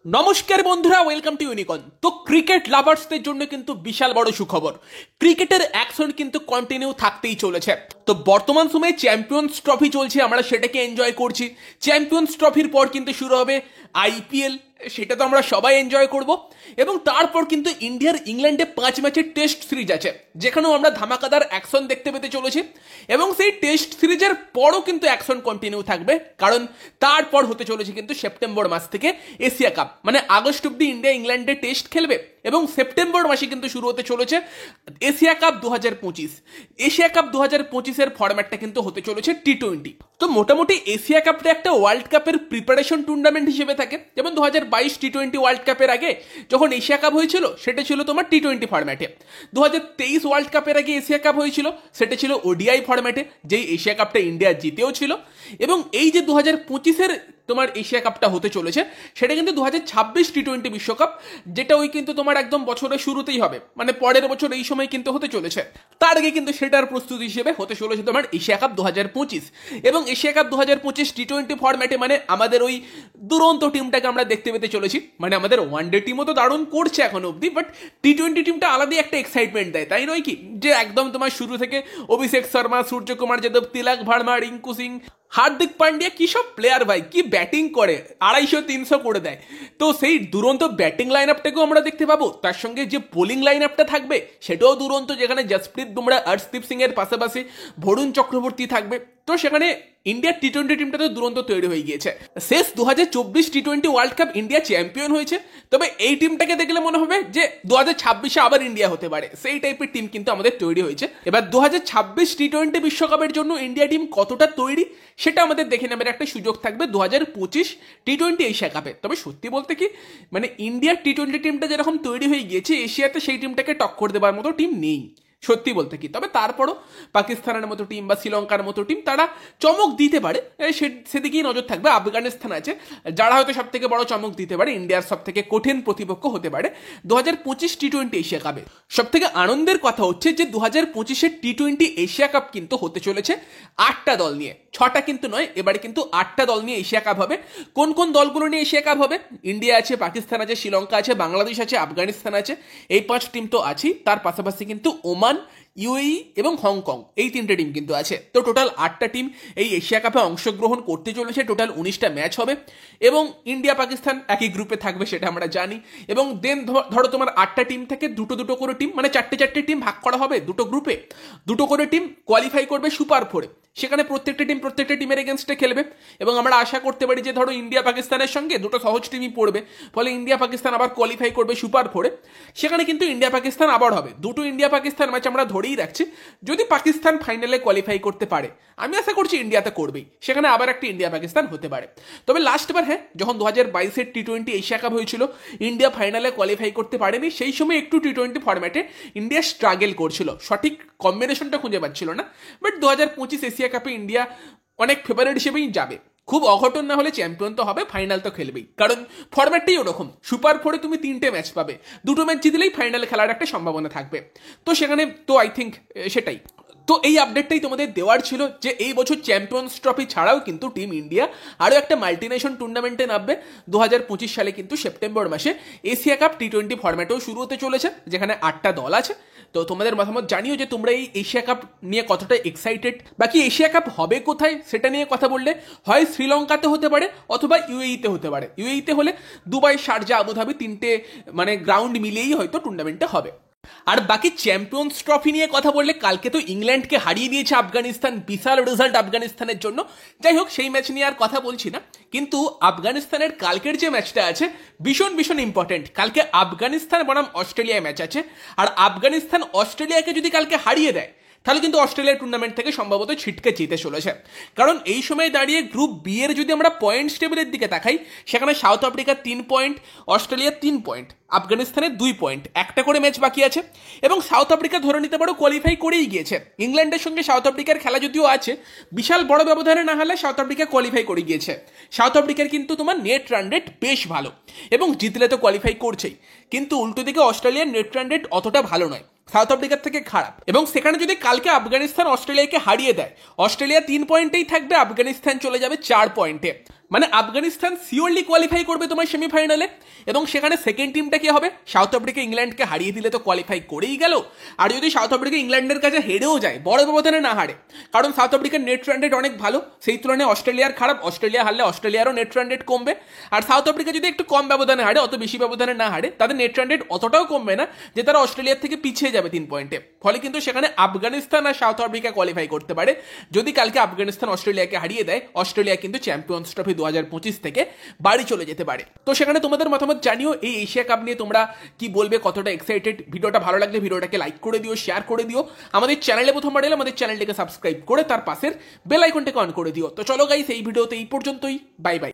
নমস্কার বন্ধুরা, welcome to ইউনিকন। তো ক্রিকেট লাভার্সদের জন্য কিন্তু বিশাল বড় সুখবর, ক্রিকেটের অ্যাকশন কিন্তু কন্টিনিউ থাকতেই চলেছে। তো বর্তমান সময়ে চ্যাম্পিয়ন্স ট্রফি চলছে, আমরা সেটাকে এনজয় করছি। চ্যাম্পিয়ন্স ট্রফির পর কিন্তু শুরু হবে আইপিএল, সেটা তো আমরা সবাই এনজয় করব। এবং তারপর কিন্তু ইন্ডিয়ার ইংল্যান্ডে 5 ম্যাচের টেস্ট সিরিজ আছে, যেখানেও আমরা ধামাকাদার অ্যাকশন দেখতে পেতে চলেছি। এবং সেই টেস্ট সিরিজের পরও কিন্তু অ্যাকশন কন্টিনিউ থাকবে, কারণ তারপর হতে চলেছে কিন্তু সেপ্টেম্বর মাস থেকে এশিয়া কাপ। মানে আগস্ট অব্দি ইন্ডিয়া ইংল্যান্ডে টেস্ট খেলবে এবং সেপ্টেম্বর মাসে কিন্তু শুরু হতে চলেছে এশিয়া কাপ 2025। এশিয়া কাপ 2025-এর ফরম্যাটটা কিন্তু হতে চলেছে টি20। তো মোটামুটি এশিয়া কাপটা একটা ওয়ার্ল্ড কাপের প্রিপারেশন টুর্নামেন্ট হিসেবে থাকে। যেমন 2022 টি20 ওয়ার্ল্ড কাপের আগে যখন এশিয়া কাপ হয়েছিল, সেটা ছিল তোমার টি20 ফরম্যাটে। 2023 ওয়ার্ল্ড কাপের আগে এশিয়া কাপ হয়েছিল, সেটা ছিল ওডিআই ফরম্যাটে, যেই এশিয়া কাপটা ইন্ডিয়া জিতেও ছিল। এবং এই যে 2025-এর তোমার এশিয়া কাপটা হতে চলেছে, সেটা কিন্তু 2026 টি20 বিশ্বকাপ, যেটা ওই কিন্তু তোমার একদম বছরের শুরুতেই হবে, মানে পরের বছর এই সময় কিন্তু হতে চলেছে। তার আগে কিন্তু সেটার প্রস্তুতি হিসেবে হতে চলেছে তোমার এশিয়া কাপ 2025। এবং এশিয়া কাপ 2025 টি20 ফরম্যাটে মানে আমাদের ওই দুরন্ত টিমটাকে আমরা দেখতে পেতে চলেছি। মানে আমাদের ওয়ানডে টিমও তো দারুণ করছে এখনো অব্দি, বাট টি20 টিমটা আলাদাই একটা এক্সাইটমেন্ট দেয়, তাই নয় কি? যে একদম তোমার শুরু থেকে অভিষেক শর্মা, সূর্যকুমার যাদব, তিলক ভার্মা, রিঙ্কু সিং, হার্দিক পান্ডিয়া, কি সব প্লেয়ার ভাই, কি ব্যাটিং করে, 250-300 করে দেয়। তো সেই দুরন্ত ব্যাটিং লাইন আপটাকেও আমরা দেখতে পাবো, তার সঙ্গে যে বোলিং লাইন আপটা থাকবে সেটাও দুরন্ত, যেখানে জসপ্রীত বুমরা, হর্ষদীপ সিং এর পাশাপাশি বরুণ চক্রবর্তী থাকবে। তো সেখানে ইন্ডিয়ার টি20 টিমটা তো দুরন্ত তৈরি হয়ে গিয়েছে। শেষ 2024 T20 world cup India champion হয়েছে, তবে এই টিমটাকে দেখলে মনে হবে যে 2026-এ আবার ইন্ডিয়া হতে পারে, সেই টাইপের টিম কিন্তু আমাদের তৈরি হয়েছে। এবার 2026 টি20 বিশ্বকাপের জন্য ইন্ডিয়া টিম কতটা তৈরি সেটা আমাদের দেখে নেবার একটা সুযোগ থাকবে 2025 টি20 এশিয়া কাপে। তবে সত্যি বলতে কি, মানে ইন্ডিয়ার টি20 টিমটা যেরকম তৈরি হয়ে গিয়েছে, এশিয়াতে সেই টিমটাকে টক্কর দেবার মতো টিম নেই সত্যি বলতে কি। তবে তারপরও পাকিস্তানের মতো টিম বা শ্রীলঙ্কার মতো টিম তারা চমক দিতে পারে, সেদিকেই নজর থাকবে। আফগানিস্তান আছে, যারা হয়তো সব থেকে বড় চমক দিতে পারে, ইন্ডিয়ার সব থেকে কঠিন প্রতিপক্ষ হতে পারে 2025 টি20 এশিয়া কাপে। সব থেকে আনন্দের কথা হচ্ছে যে 2025-এর টি20 এশিয়া কাপ কিন্তু হতে চলেছে 8টা দল নিয়ে, 6টা কিন্তু নয়, এবারে কিন্তু 8টা দল নিয়ে এশিয়া কাপ হবে। কোন কোন দলগুলো নিয়ে এশিয়া কাপ হবে? ইন্ডিয়া আছে, পাকিস্তান আছে, শ্রীলঙ্কা আছে, বাংলাদেশ আছে, আফগানিস্তান আছে, এই 5 টিম তো আছেই। তার পাশাপাশি কিন্তু ওমান, ইউএই এবং হংকং, এই 3টে টিম কিন্তু আছে। তো টোটাল 8টা টিম এই এশিয়া কাপে অংশগ্রহণ করতে চলেছে। টোটাল 19টা ম্যাচ হবে এবং ইন্ডিয়া পাকিস্তান একই গ্রুপে থাকবে, সেটা আমরা জানি। এবং দেন ধরো তোমার 8টা টিম থেকে দুটো দুটো করে টিম, মানে 4টে টিম ভাগ করা হবে দুটো গ্রুপে, দুটো করে টিম কোয়ালিফাই করবে সুপার 4-এ। সেখানে প্রত্যেকটা টিমের এগেনস্টে খেলবে এবং আমরা আশা করতে পারি যে ধরো ইন্ডিয়া পাকিস্তানের সঙ্গে দুটো সহজ টিমই পড়বে, ফলে ইন্ডিয়া পাকিস্তান আবার কোয়ালিফাই করবে সুপার 4-এ। সেখানে কিন্তু ইন্ডিয়া পাকিস্তান আবার হবে, দুটো ইন্ডিয়া পাকিস্তান ম্যাচ আমরা ধরেই রাখছি। যদি পাকিস্তান ফাইনালে কোয়ালিফাই করতে পারে, আমি আশা করছি ইন্ডিয়াতে করবেই, সেখানে আবার একটা ইন্ডিয়া পাকিস্তান হতে পারে। তবে লাস্টবার হ্যাঁ, যখন 2022-এর টি20 এশিয়া কাপ হয়েছিল, ইন্ডিয়া ফাইনালে কোয়ালিফাই করতে পারেনি। সেই সময় একটু টি20 ফরম্যাটে ইন্ডিয়া স্ট্রাগল করছিল, সঠিক কম্বিনেশনটা খুঁজে পাচ্ছিল না। বাট 2025 এশিয়া কাপে ইন্ডিয়া অনেক ফেভারিট হিসেবেই যাবে। খুব অঘটন না হলে চ্যাম্পিয়ন তো হবে, ফাইনাল তো খেলবেই, কারণ ফরম্যাটটাই ওরকম। সুপার 4-এ তুমি 3টে ম্যাচ পাবে, দুটো ম্যাচ জিতলেই ফাইনালে খেলার একটা সম্ভাবনা থাকবে। তো সেখানে তো আই থিঙ্ক সেটাই। তো এই আপডেটটাই তোমাদের দেওয়ার ছিল যে এই বছর চ্যাম্পিয়ন্স ট্রফি ছাড়াও কিন্তু টিম ইন্ডিয়া আরও একটা মাল্টিনেশন টুর্নামেন্টে নামবে 2025 সালে, কিন্তু সেপ্টেম্বর মাসে এশিয়া কাপ টি20 ফরম্যাটেও শুরু হতে চলেছে, যেখানে 8টা দল আছে। তো তোমাদের মতামত জানিও যে তোমরা এই এশিয়া কাপ নিয়ে কতটা এক্সাইটেড। বাকি এশিয়া কাপ হবে কোথায় সেটা নিয়ে কথা বললে, হয় শ্রীলঙ্কাতে হতে পারে অথবা ইউএইতে হতে পারে। ইউএইতে হলে দুবাই, শারজা, আবুধাবি 3টে মানে গ্রাউন্ড মিলিয়েই হয়তো টুর্নামেন্টটা হবে। আর বাকি চ্যাম্পিয়ন্স ট্রফি নিয়ে কথা বললে, কালকে তো ইংল্যান্ডকে হারিয়ে দিয়েছে আফগানিস্তান, বিশাল রেজাল্ট আফগানিস্তানের জন্য। যাই হোক, সেই ম্যাচ নিয়ে আর কথা বলছি না, কিন্তু আফগানিস্তানের কালকের যে ম্যাচটা আছে ভীষণ ভীষণ ইম্পর্টেন্ট। কালকে আফগানিস্তান বনাম অস্ট্রেলিয়া ম্যাচ আছে, আর আফগানিস্তান অস্ট্রেলিয়াকে যদি কালকে হারিয়ে দেয়, তাহলে কিন্তু অস্ট্রেলিয়া টুর্নামেন্ট থেকে সম্ভবত ছিটকে জিতে চলেছে। কারণ এই সময় দাঁড়িয়ে গ্রুপ বি এর যদি আমরা পয়েন্টস টেবিলের দিকে তাকাই, সেখানে সাউথ আফ্রিকার 3 পয়েন্ট, অস্ট্রেলিয়ার 3 পয়েন্ট, আফগানিস্তানের 2 পয়েন্ট, একটা করে ম্যাচ বাকি আছে। এবং সাউথ আফ্রিকা ধরে নিতে পারো কোয়ালিফাই করেই গিয়েছে। ইংল্যান্ডের সঙ্গে সাউথ আফ্রিকার খেলা যদিও আছে, বিশাল বড় ব্যবধানে না হলে সাউথ আফ্রিকা কোয়ালিফাই করে গিয়েছে। সাউথ আফ্রিকার কিন্তু তোমার নেট রান রেট বেশ ভালো এবং জিতলে তো কোয়ালিফাই করছেই, কিন্তু উল্টো দিকে অস্ট্রেলিয়ার নেট রান রেট অতটা ভালো নয়, সাউথ আফ্রিকার থেকে খারাপ। এবং সেখানে যদি কালকে আফগানিস্তান অস্ট্রেলিয়াকে হারিয়ে দেয়, অস্ট্রেলিয়া 3 পয়েন্টেই থাকবে, আফগানিস্তান চলে যাবে 4 পয়েন্টে। মানে আফগানিস্তান সিওরলি কোয়ালিফাই করবে তোমার সেমিফাইনালে, এবং সেখানে সেকেন্ড টিমটা কি হবে? সাউথ আফ্রিকা ইংল্যান্ডকে হারিয়ে দিলে তো কোয়ালিফাই করেই গেল। আর যদি সাউথ আফ্রিকা ইংল্যান্ডের কাছে হেরেও যায়, বড় ব্যবধানে না হারে, কারণ সাউথ আফ্রিকার নেট রান রেট অনেক ভালো, সেই তুলনায় অস্ট্রেলিয়ার খারাপ, অস্ট্রেলিয়া হারলে অস্ট্রেলিয়ারও নেট রান রেট কমবে। আর সাউথ আফ্রিকা যদি একটু কম ব্যবধানে হারে, অত বেশি ব্যবধানে না হারে, তাদের নেট রান রেট অতটাও কমবে না যে তারা অস্ট্রেলিয়ার থেকে পিছিয়ে যাবে 3 পয়েন্টে। ফলে কিন্তু সেখানে আফগানিস্তান আর সাউথ আফ্রিকা কোয়ালিফাই করতে পারে। যদি কালকে আফগানিস্তান অস্ট্রেলিয়াকে হারিয়ে দেয়, অস্ট্রেলিয়া কিন্তু চ্যাম্পিয়ন্স ট্রফি 2025 থেকে বাড়ি চলে যেতে পারে। তো সেখানে তোমাদের মতামত জানিও এই এশিয়া কাপ নিয়ে, তোমরা কি বলবে, কতটা এক্সাইটেড। ভিডিওটা ভালো লাগলে ভিডিওটাকে লাইক করে দিও, শেয়ার করে দিও। আমাদের চ্যানেলে প্রথমবার এলে আমাদের চ্যানেলটিকে সাবস্ক্রাইব করে তার পাশের বেল আইকনটাকে অন করে দিও। তো চলো গাইস, এই ভিডিওতে এই পর্যন্তই। Bye bye.